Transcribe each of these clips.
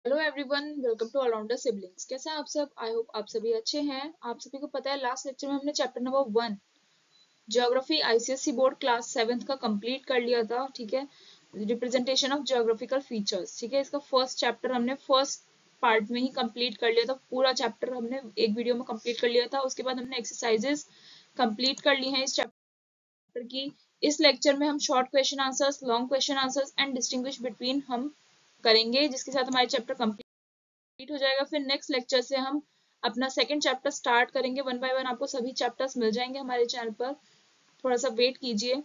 Hello everyone, welcome to all rounder siblings. कैसे हैं आप सब? आई होप आप सभी अच्छे हैं। आप सभी को पता है लास्ट लेक्चर में हमने chapter number 1 geography ICSE board class 7th का कंप्लीट कर लिया था। ठीक है, रिप्रेजेंटेशन ऑफ ज्योग्राफिकल फीचर्स। ठीक है, इसका फर्स्ट चैप्टर हमने फर्स्ट पार्ट में ही कंप्लीट कर लिया था। पूरा चैप्टर हमने एक वीडियो में कंप्लीट कर लिया था। उसके बाद हमने एक्सरसाइजेस कंप्लीट कर ली हैं इस चैप्टर की। इस लेक्चर में हम short question answers, long question answers and distinguish between हम करेंगे, जिसके साथ हमारे चैप्टर कंप्लीट हो जाएगा। फिर नेक्स्ट लेक्चर से हम अपना सेकंड चैप्टर स्टार्ट करेंगे। वन बाय वन आपको सभी चैप्टर्स मिल जाएंगे हमारे चैनल पर। थोड़ा सा वेट कीजिए,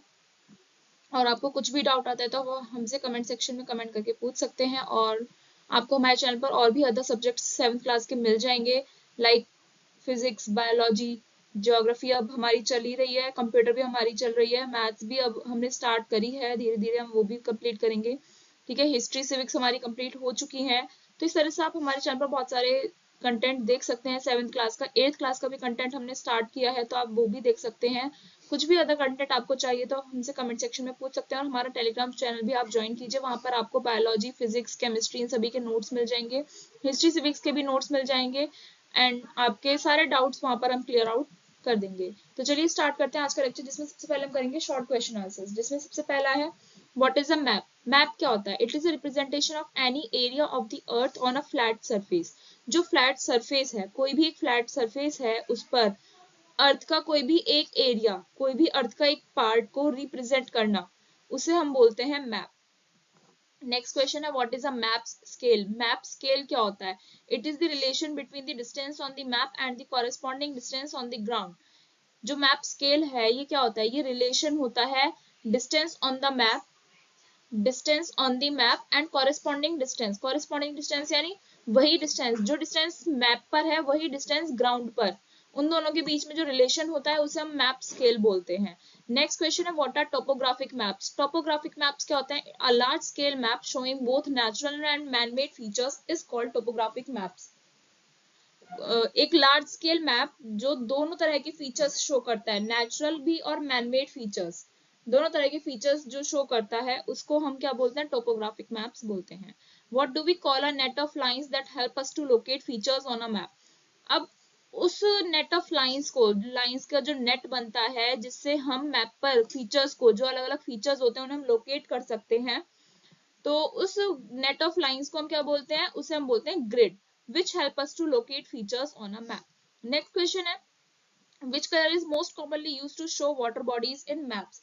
और आपको कुछ भी डाउट आता है तो वो हमसे कमेंट सेक्शन में कमेंट करके पूछ सकते हैं। और आपको हमारे चैनल पर और भी अदर सब्जेक्ट्स 7th क्लास के मिल जाएंगे, लाइक फिजिक्स, बायोलॉजी, ज्योग्राफी अब हमारी चल ही रही है, कंप्यूटर भी हमारी चल रही है, मैथ्स भी अब हमने स्टार्ट करी है, धीरे धीरे हम वो भी कंप्लीट करेंगे। ठीक है, हिस्ट्री, सिविक्स हमारी कंप्लीट हो चुकी है। तो इस तरह से आप हमारे चैनल पर बहुत सारे कंटेंट देख सकते हैं। 7th क्लास का, 8th क्लास का भी कंटेंट हमने स्टार्ट किया है, तो आप वो भी देख सकते हैं। कुछ भी अदर कंटेंट आपको चाहिए तो हमसे कमेंट सेक्शन में पूछ सकते हैं। और हमारा टेलीग्राम चैनल भी आप ज्वाइन कीजिए, वहां पर आपको बायोलॉजी, फिजिक्स, केमिस्ट्री इन सभी के नोट्स मिल जाएंगे, हिस्ट्री सिविक्स के भी नोट्स मिल जाएंगे, एंड आपके सारे डाउट्स वहां पर हम क्लियर आउट कर देंगे। तो चलिए स्टार्ट करते हैं आज का लेक्चर, जिसमें सबसे पहले हम करेंगे शॉर्ट क्वेश्चन आंसर्स। जिसमें सबसे पहला है, what is a map? Map क्या होता है? It is a representation of any area of the earth on a flat surface. जो फ्लैट सरफेस है, कोई भी एक फ्लैट सरफेस है, उस पर अर्थ का कोई भी एक एरिया, कोई भी अर्थ का एक पार्ट को रिप्रेजेंट करना, उसे हम बोलते हैं मैप। नेक्स्ट क्वेश्चन है, what is a map scale? Map scale क्या होता है? It is the relation between the distance on the map and the corresponding distance on the ground. जो मैप स्केल है, ये क्या होता है? ये रिलेशन होता है distance on the map, distance on the map and corresponding distance. Corresponding distance यानी वही डिस्टेंस, जो डिस्टेंस मैप पर है वही डिस्टेंस ग्राउंड पर, उन दोनों के बीच में जो रिलेशन होता है उसे हम मैप स्केल बोलते हैं। नेक्स्ट क्वेश्चन है, what are topographic maps? Topographic maps क्या होते हैं? A large scale map showing both natural and man made features is called topographic maps. एक लार्ज स्केल मैप जो दोनों तरह के फीचर्स शो करता है, नेचुरल भी और मैनमेड फीचर्स, दोनों तरह के फीचर्स जो शो करता है, उसको हम क्या बोलते हैं? टोपोग्राफिक मैप्स बोलते हैं। What do we call a net of lines that help us to locate features on a map? अब उस नेट ऑफ लाइंस को, लाइंस का जो नेट बनता है जिससे हम मैप पर फीचर्स को, जो अलग अलग फीचर्स होते हैं उन्हें हम लोकेट कर सकते हैं, तो उस नेट ऑफ लाइंस को हम क्या बोलते हैं? उसे हम बोलते हैं grid, which help us to locate features on a map. Next question है, which color is most commonly used to show water bodies in maps?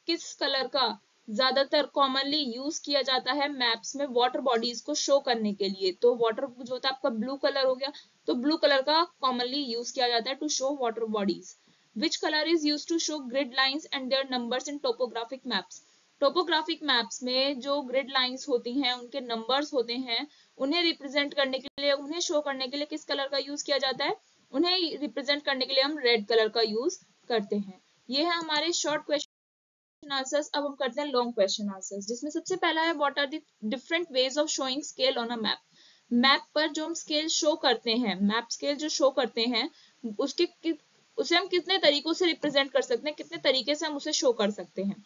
किस कलर का ज्यादातर कॉमनली यूज किया जाता है मैप्स में वाटर बॉडीज को शो करने के लिए? तो वाटर जो होता है आपका ब्लू कलर हो गया, तो ब्लू कलर का कॉमनली यूज किया जाता है to show water bodies. Which colour is use to show grid lines and their numbers in topographic maps? Topographic maps में जो ग्रिड लाइंस होती हैं, उनके नंबर्स होते हैं, उन्हें रिप्रेजेंट करने के लिए, उन्हें शो करने के लिए किस कलर का यूज किया जाता है? उन्हें रिप्रेजेंट करने के लिए हम रेड कलर का यूज करते हैं। ये है हमारे शॉर्ट क्वेश्चन आंसर्स। अब हम करते हैं लॉन्ग क्वेश्चन आंसर्स, जिसमें सबसे पहला है, what are the different ways of showing scale on a map? Map पर जो हम स्केल शो करते हैं, मैप स्केल जो शो करते हैं, उसके उसे हम कितने तरीकों से रिप्रेजेंट कर सकते हैं, कितने तरीके से हम उसे शो कर सकते हैं?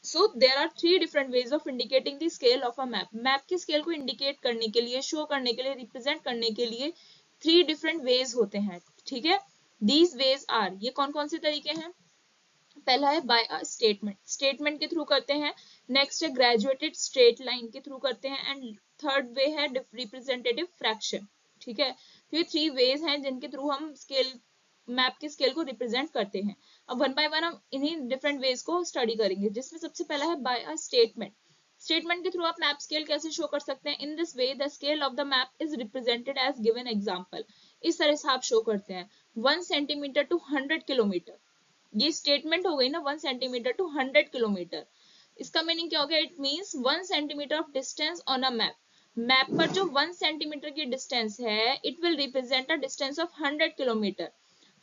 So there are three different ways of indicating the scale of a map. Map की स्केल को इंडिकेट करने के लिए, शो करने के लिए, रिप्रेजेंट करने के लिए 3 different ways होते हैं। ठीक है, these ways are, ये कौन कौन से तरीके हैं? पहला है बाय अ स्टेटमेंट, स्टेटमेंट के थ्रू करते हैं। नेक्स्ट है ग्रेजुएटेड स्ट्रेट लाइन के थ्रू करते हैं, एंड थर्ड वे है रिप्रेजेंटेटिव फ्रैक्शन। ठीक है, तो ये 3 वेज हैं जिनके थ्रू हम स्केल, मैप की स्केल को रिप्रेजेंट करते हैं। अब वन बाय वन हम इन्हीं डिफरेंट वेज को स्टडी करेंगे, जिसमें सबसे पहला है बाय अ स्टेटमेंट। स्टेटमेंट के थ्रू आप मैप स्केल कैसे शो कर सकते हैं? In this way the scale of the map is represented as given example. इस तरह से आप शो करते हैं 1 सेंटीमीटर टू 100 किलोमीटर। ये स्टेटमेंट हो गई ना, 1 सेंटीमीटर टू 100 किलोमीटर। इसका मीनिंग क्या हो गया? It means 1 centimetre of distance on a map. Map पर जो 1 सेंटीमीटर की डिस्टेंस है, it will represent a distance of 100 kilometre.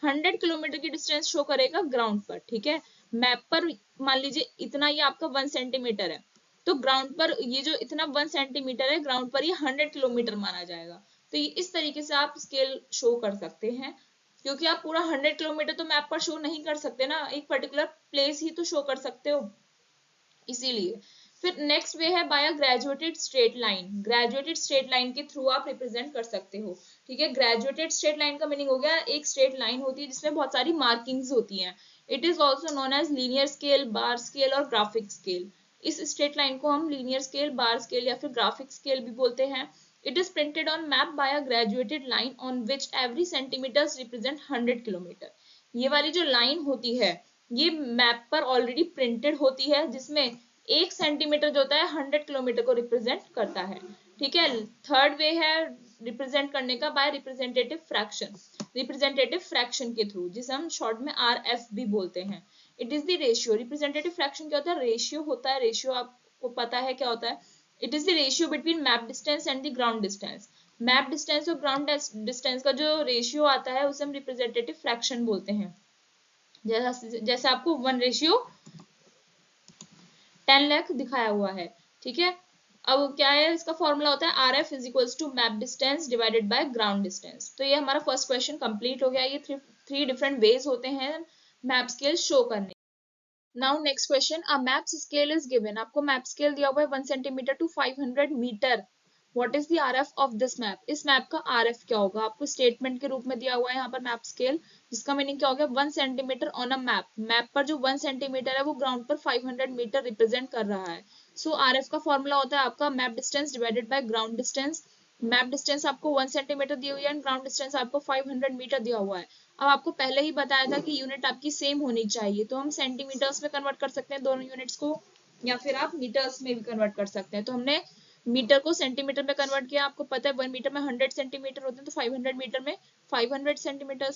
100 kilometre की डिस्टेंस शो करेगा ग्राउंड पर। ठीक है, मैप पर मान लीजिए इतना ये आपका 1 सेंटीमीटर है, तो ग्राउंड पर ये जो इतना 1 सेंटीमीटर है, ग्राउंड पर ये 100 किलोमीटर माना जाएगा। तो ये इस तरीके से आप स्केल शो कर सकते हैं, क्योंकि आप पूरा 100 किलोमीटर तो मैप पर शो नहीं कर सकते ना, एक पर्टिकुलर प्लेस ही तो शो कर सकते हो, इसीलिए। फिर नेक्स्ट वे है by a graduated straight line. Graduated straight line के थ्रू आप रिप्रेजेंट कर सकते हो, ठीक है। ग्रेजुएटेड स्ट्रेट लाइन का मीनिंग हो गया एक स्ट्रेट लाइन होती है जिसमें बहुत सारी मार्किंग्स होती हैं। It is also known as linear scale, bar scale और ग्राफिक स्केल। इस स्ट्रेट लाइन को हम लीनियर स्केल, बार स्केल या फिर ग्राफिक स्केल भी बोलते हैं। It is printed on map bye a graduated line on which every centimetre represent 100 kilometre. ये वाली जो लाइन होती है ये मैप पर ऑलरेडी प्रिंटेड होती है, जिसमें 1 सेंटीमीटर जो होता है 100 किलोमीटर को रिप्रेजेंट करता है, ठीक है। थर्ड वे है रिप्रेजेंट करने का by representative fraction. Representative fraction के थ्रू, जिसे हम शॉर्ट में RF भी बोलते हैं। It is the ratio. Representative fraction क्या होता है? रेशियो होता है। रेशियो आपको पता है क्या होता है? It is the ratio between map distance and the ground distance. Map distance और ग्राउंड डिस्टेंस का जो रेशियो आता है उसे हम रिप्रेजेंटेटिव फ्रैक्शन बोलते हैं। जैसा आपको 1:10 लाख दिखाया हुआ है, ठीक है। अब क्या है इसका फॉर्मूला होता है RF is equals to map distance divided by ground distance. तो ये हमारा फर्स्ट क्वेश्चन कंप्लीट हो गया। ये थ्री डिफरेंट वेज होते हैं मैप स्केल शो करने। Now next question, a map scale is given. आपको मैप स्केल दिया हुआ है 1 centimetre to 500 metre. What is the RF of this map? इस मैप का RF क्या होगा? आपको स्टेटमेंट के रूप में दिया हुआ है यहाँ पर मैप स्केल, जिसका मीनिंग क्या हो गया? 1 centimetre on a map. Map पर जो 1 सेंटीमीटर है वो ग्राउंड पर 500 मीटर रिप्रेजेंट कर रहा है। सो RF का फॉर्मूला होता है आपका map distance divided by ground distance. Map distance आपको 1 सेंटीमीटर दी हुई है एंड ग्राउंड डिस्टेंस आपको 500 मीटर दिया हुआ है। अब आपको पहले ही बताया था कि यूनिट आपकी सेम होनी चाहिए, तो हम सेंटीमीटर्स में कन्वर्ट कर सकते हैं दोनों यूनिट्स को, या फिर आप मीटर्स में भी कन्वर्ट कर सकते हैं। तो हमने मीटर को सेंटीमीटर में कन्वर्ट किया। आपको पता है 1 मीटर में 100 सेंटीमीटर होते हैं, तो 500 मीटर में 500 सेंटीमीटर,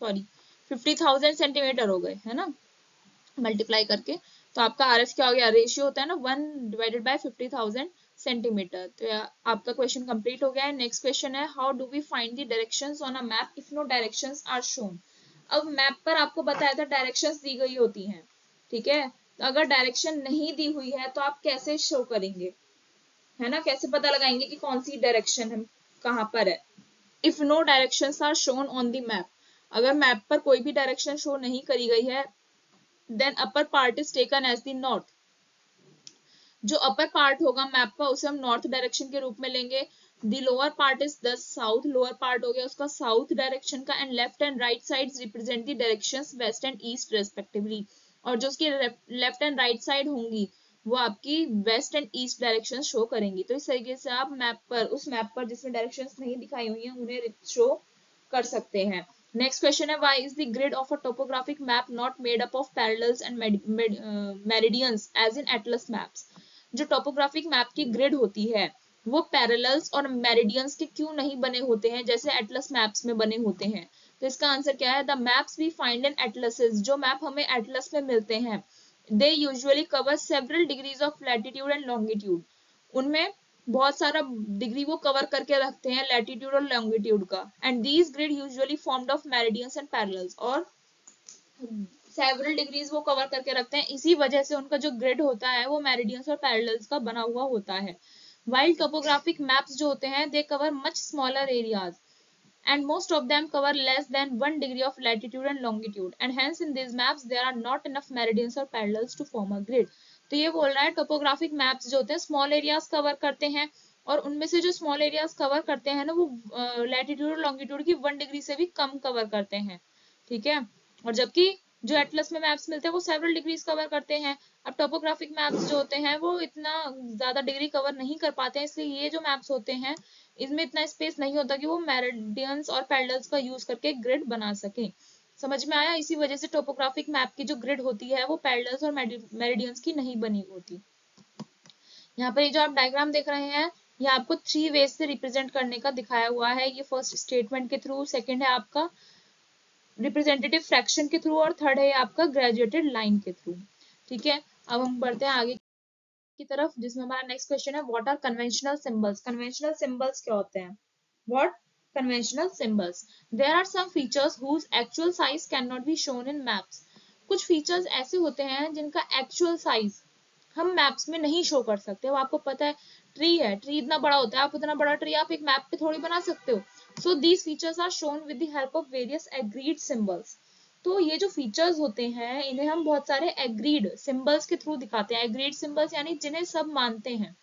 सॉरी 50,000 सेंटीमीटर हो गए, है ना, मल्टीप्लाई करके। तो आपका RF क्या हो गया? रेशियो होता है ना 1 डिवाइडेड बाय 50,000 सेंटीमीटर। तो आपका क्वेश्चन कंप्लीट हो गया है। नेक्स्ट क्वेश्चन है, how do we find the directions on a map if no directions are shown. अब मैप पर आपको बताया था डायरेक्शंस दी गई होती हैं, ठीक है। तो अगर डायरेक्शन नहीं दी हुई है तो आप कैसे शो करेंगे, है ना, कैसे पता लगाएंगे कि कौन सी डायरेक्शन है, कहाँ पर है? If no directions are shown on the map, अगर मैप पर कोई भी डायरेक्शन शो नहीं करी गई है, then upper part is taken as the north. जो अपर पार्ट होगा मैप का उसे हम नॉर्थ डायरेक्शन के रूप में लेंगे। The lower part is the south. Lower part हो गया उसका साउथ डायरेक्शन का। And left and right sides represent the directions west and east respectively. और जो उसकी लेफ्ट एंड राइट साइड होंगी वो आपकी west and east direction show करेंगी। तो इस तरीके से आप मैप पर, उस मैप पर जिसमें डायरेक्शंस नहीं दिखाई हुई हैं उन्हें शो कर सकते हैं। नेक्स्ट क्वेश्चन है, why is the grid of a topographic map not made up of parallels and meridians as in atlas maps. जो टोपोग्राफिक मैप की ग्रिड होती है वो पैरेलल्स और मेरिडियंस के क्यों नहीं बने होते हैं जैसे एटलस मैप्स में बने होते हैं? तो इसका आंसर क्या है? The maps we find in atlases, जो मैप हमें एटलस में मिलते हैं, they usually cover several degrees of latitude and longitude. उनमें बहुत सारा डिग्री वो कवर करके रखते हैं लैटिट्यूड और लॉन्गिट्यूड का। And these grid usually formed of meridians and parallels, और सेवरल डिग्रीज वो कवर करके रखते हैं, इसी वजह से उनका जो ग्रिड होता है वो मेरिडियंस और पैरेलल्स का बना हुआ होता है। वाइल टोपोग्राफिक मैप्स जो होते हैं they cover much smaller areas and most of them cover less than 1 degree of latitude and longitude, and hence in these maps there are not enough meridians or parallels to form a grid। तो ये बोल रहा है topographic maps जो होते हैं small areas cover करते हैं, और उनमें से जो स्मॉल एरियाज कवर करते हैं ना वो लैटिट्यूड और लॉन्गिट्यूड की 1 डिग्री से भी कम कवर करते हैं, ठीक है। और जबकि जो एटलस में मैप्स मिलते हैं वो सेवरल डिग्रीज कवर करते हैं। अब टोपोग्राफिक मैप्स जो होते हैं वो इतना ज्यादा डिग्री कवर नहीं कर पाते हैं, इसलिए ये जो मैप्स होते हैं इसमें इतना स्पेस नहीं होता कि वो मेरिडियंस और पैरेलल्स का यूज करके ग्रिड बना सके। समझ में आया? इसी वजह से टोपोग्राफिक मैप की जो ग्रिड होती है वो पैरेलल्स और मेरिडियंस की नहीं बनी होती। यहाँ पर ये जो आप डायग्राम देख रहे हैं ये आपको 3 वेज से रिप्रेजेंट करने का दिखाया हुआ है। ये फर्स्ट स्टेटमेंट के थ्रू, सेकंड है आपका रिप्रेजेंटेटिव फ्रैक्शन के थ्रू, और थर्ड है आपका ग्रेजुएटेड लाइन के थ्रू, ठीक है। अब हम बढ़ते हैं आगे की तरफ, जिसमें हमारा नेक्स्ट क्वेश्चन है, what are conventional symbols. Conventional symbols क्या होते हैं? What conventional symbols? There are some features whose actual size can not be shown in maps. कुछ फीचर्स ऐसे होते हैं जिनका एक्चुअल साइज हम मैप्स में नहीं शो कर सकते। वो आपको पता है ट्री है, ट्री इतना बड़ा होता है, आप उतना बड़ा ट्री आप एक मैप पे थोड़ी बना सकते हो। So these features are shown with the help of various agreed symbols. तो ये जो फीचर्स होते हैं इन्हें हम बहुत सारे एग्रीड सिंबल्स के थ्रू दिखाते हैं। एग्रीड सिंबल्स यानी जिन्हें सब मानते हैं,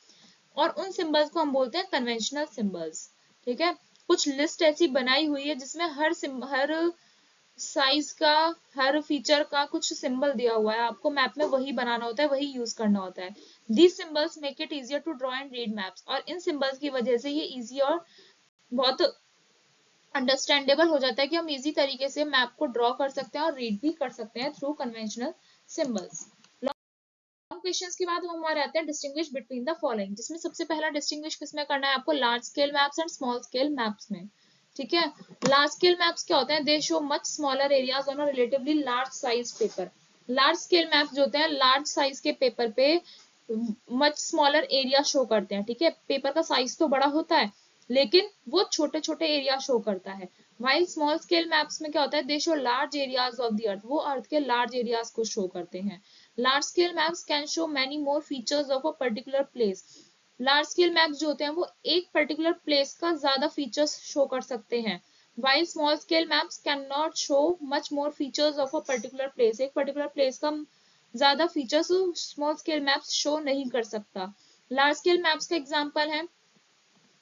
और उन सिंबल्स को हम बोलते हैं कन्वेंशनल सिंबल्स। ठीक है, कुछ लिस्ट ऐसी बनाई हुई है जिसमें हर साइज का, हर फीचर का कुछ सिंबल दिया हुआ है, आपको मैप में वही बनाना होता है, वही यूज करना होता है। These symbols make it easier to draw and read maps, और इन सिंबल्स की वजह से ये इजी और बहुत अंडरस्टैंडेबल हो जाता है कि हम इजी तरीके से मैप को ड्रॉ कर सकते हैं और रीड भी कर सकते हैं through conventional symbols. Long questions के बाद हम हमारे आते हैं डिस्टिंग्विश बिटवीन द फॉलोइंग, जिसमें सबसे पहला डिस्टिंग्विश किसमें करना है आपको, large scale maps and small scale maps में। ठीक है, लार्ज स्केल मैप्स क्या होते हैं, दे show much smaller areas on a relatively large size paper. Large scale maps जो होते हैं लार्ज साइज के पेपर पे मच स्मॉलर एरिया शो करते हैं। ठीक है, पेपर का साइज तो बड़ा होता है लेकिन वो छोटे छोटे एरिया शो करता है। वाइल स्मॉल स्केल मैप्स में क्या होता है, दे show large areas of the earth, वो अर्थ के लार्ज एरियाज को शो करते हैं। Large scale maps can show many more features of a particular place. Large scale maps जो होते हैं वो एक पर्टिकुलर प्लेस का ज्यादा फीचर्स शो कर सकते हैं। While small scale maps can not show much more features of a particular place, एक पर्टिकुलर प्लेस का ज्यादा features small scale maps show नहीं कर सकता। लार्ज स्केल मैप्स का एग्जांपल है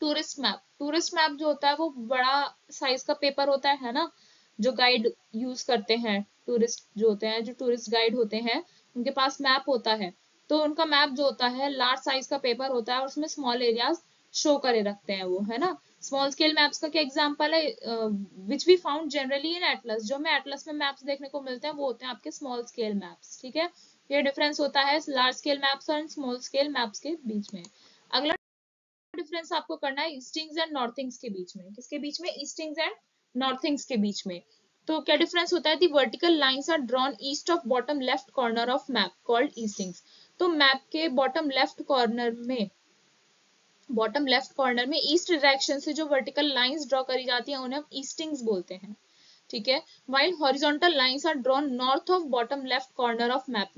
टूरिस्ट मैप। टूरिस्ट मैप जो होता है वो बड़ा साइज का पेपर होता है ना, जो गाइड यूज करते हैं, टूरिस्ट जो होते हैं, जो टूरिस्ट गाइड होते हैं उनके पास मैप होता है, तो उनका मैप जो होता है लार्ज साइज का पेपर होता है और उसमें स्मॉल एरियाज शो करे रखते हैं वो, है ना। स्मॉल स्केल मैप्स का क्या एग्जांपल है, which we found generally in atlas, जो हमें एटलस में मैप्स देखने को मिलते हैं वो होते हैं आपके स्मॉल स्केल मैप्स। ठीक है, ये डिफरेंस होता है लार्ज स्केल मैप्स और स्मॉल स्केल मैप्स के बीच में। अगला डिफरेंस आपको करना है ईस्टिंग्स एंड नॉर्थिंग्स के बीच में। किसके बीच में, ईस्टिंग्स एंड नॉर्थिंग्स के बीच में। तो क्या डिफरेंस होता है, the vertical lines are drawn east of bottom left corner of map called eastings. तो मैप के बॉटम लेफ्ट कॉर्नर में, बॉटम लेफ्ट कॉर्नर में ईस्ट डायरेक्शन से जो वर्टिकल लाइंस ड्रॉ करी जाती हैं उन्हें हम ईस्टिंग्स बोलते हैं। ठीक है, while horizontal lines are drawn north of bottom left corner of map,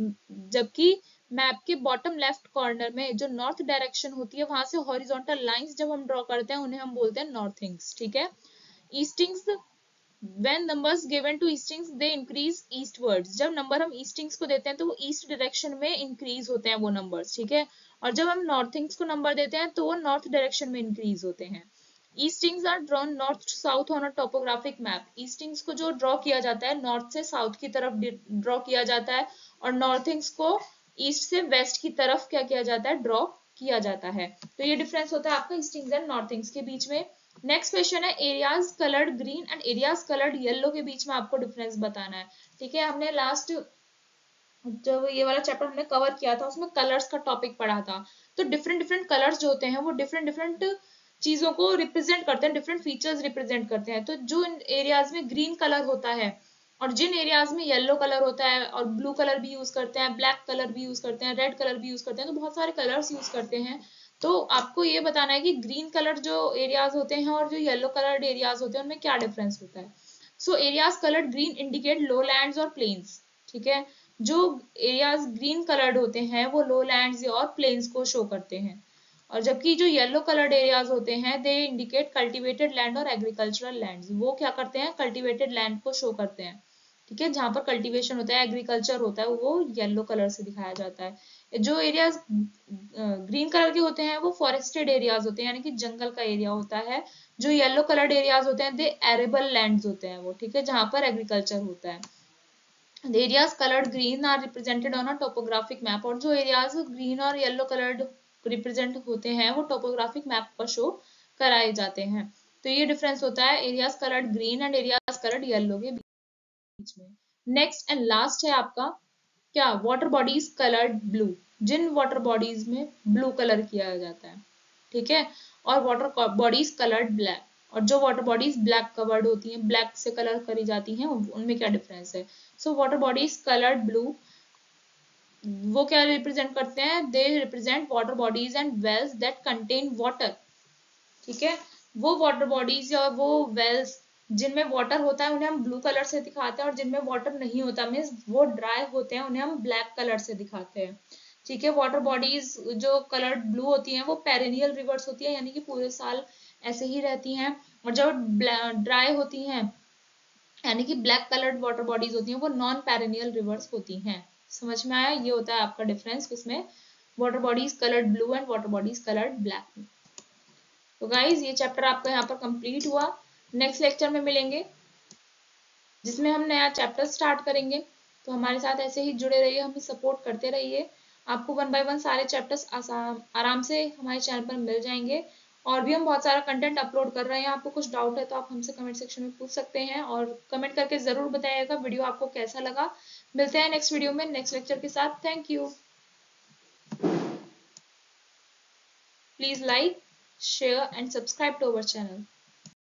जबकि मैप के बॉटम लेफ्ट कॉर्नर में जो नॉर्थ डायरेक्शन होती है वहां से हॉरिजॉन्टल लाइंस जब हम ड्रॉ करते हैं उन्हें हम बोलते हैं नॉर्थिंग्स। ठीक है, eastings, when numbers given to eastings they increase eastwards, जब नंबर हम ईस्टिंग्स को देते हैं तो वो ईस्ट डायरेक्शन में इंक्रीज होते हैं वो नंबर्स। ठीक है, और जब हम नॉर्थिंग्स को नंबर देते हैं तो वो नॉर्थ डायरेक्शन में इंक्रीज होते हैं। Eastings are drawn north south on a topographic map, eastings को जो ड्रॉ किया जाता है नॉर्थ से साउथ की तरफ ड्रॉ किया जाता है, और नॉर्थिंग्स को ईस्ट से वेस्ट की तरफ क्या किया जाता है, ड्रॉ किया जाता है। तो ये डिफरेंस होता है आपका ईस्टिंग्स एंड नॉर्थिंग्स के बीच में। नेक्स्ट क्वेश्चन है areas coloured green and areas coloured yellow के बीच में आपको डिफरेंस बताना है। ठीक है, हमने लास्ट जब ये वाला चैप्टर हमने कवर किया था उसमें कलर्स का टॉपिक पढ़ा था, तो डिफरेंट डिफरेंट कलर्स जो होते हैं वो डिफरेंट डिफरेंट चीजों को रिप्रेजेंट करते हैं, डिफरेंट फीचर्स रिप्रेजेंट करते हैं। तो जो एरियाज में ग्रीन कलर होता है और जिन एरियाज में येलो कलर होता है, और ब्लू कलर भी यूज करते हैं, ब्लैक कलर भी यूज करते हैं, रेड कलर भी यूज करते हैं, तो बहुत सारे कलर्स यूज करते हैं। तो आपको ये बताना है कि ग्रीन कलर जो एरियाज होते हैं और जो येलो कलर्ड एरियाज होते हैं उनमें क्या डिफरेंस होता है। सो एरियाज कलर्ड ग्रीन इंडिकेट लो लैंड्स और प्लेन्स। ठीक है, जो एरियाज ग्रीन कलर्ड होते हैं वो लो लैंड्स और प्लेन्स को शो करते हैं, और जबकि जो येलो कलर्ड एरियाज होते हैं दे इंडिकेट कल्टीवेटेड लैंड और एग्रीकल्चरल लैंड्स, वो क्या करते हैं, कल्टीवेटेड लैंड को शो करते हैं। ठीक है, जहां पर कल्टीवेशन होता है, एग्रीकल्चर होता है, वो येलो कलर से दिखाया जाता है। जो एरियाज ग्रीन कलर के होते हैं वो फॉरेस्टेड एरियाज होते हैं, यानी कि जंगल का एरिया होता है। जो येलो कलर्ड एरियाज होते हैं दे एरेबल लैंड्स होते हैं वो, ठीक है, जहां पर एग्रीकल्चर होता है। The areas colored green are represented on a topographic map, और जो एरियाज ग्रीन और येलो कलर्ड रिप्रेजेंट होते हैं वो टोपोग्राफिक मैप पर शो कराए जाते हैं। तो ये डिफरेंस होता है areas coloured green and areas coloured yellow के बीच में। नेक्स्ट एंड लास्ट है आपका क्या, वाटर बॉडीज कलर्ड ब्लू, जिन वाटर बॉडीज में ब्लू कलर किया जाता है। ठीक है, और वाटर बॉडीज कलर्ड ब्लैक, और जो वाटर बॉडीज ब्लैक कवर्ड होती हैं, ब्लैक से कलर करी जाती हैं, उनमें क्या डिफरेंस है। So water bodies coloured blue वो क्या रिप्रेजेंट करते हैं, they represent water bodies and wells that contain water. ठीक है, वो वाटर बॉडीज या वो वेल्स जिनमें वाटर होता है उन्हें हम ब्लू कलर से दिखाते हैं, और जिनमें वाटर नहीं होता मीन्स वो ड्राई होते हैं उन्हें हम ब्लैक कलर से दिखाते हैं। ठीक है, वाटर बॉडीज जो कलर्ड ब्लू होती हैं वो पेरेनियल रिवर्स होती है, यानी कि पूरे साल ऐसे ही रहती हैं, और जब ड्राई होती हैं यानी कि ब्लैक कलर्ड वाटर बॉडीज होती हैं वो नॉन पेरेनियल रिवर्स होती हैं। समझ में आया? ये होता है आपका डिफरेंस किसमें, water bodies coloured blue and water bodies coloured black में। तो गाइज ये चैप्टर आपका यहाँ पर कंप्लीट हुआ। नेक्स्ट लेक्चर में मिलेंगे जिसमें हम नया चैप्टर स्टार्ट करेंगे। तो हमारे साथ ऐसे ही जुड़े रहिए, हमें सपोर्ट करते रहिए। आपको 1 बाय 1 सारे चैप्टर्स आराम से हमारे चैनल पर मिल जाएंगे। और भी हम बहुत सारा कंटेंट अपलोड कर रहे हैं। आपको कुछ डाउट है तो आप हमसे कमेंट सेक्शन में पूछ सकते हैं और कमेंट करके ज़रूर बताइएगा वीडियो आपको कैसा लगा। मिलते हैं नेक्स्ट वीडियो में नेक्स्ट लेक्चर के साथ। Thank you. Please like, share and subscribe to our channel.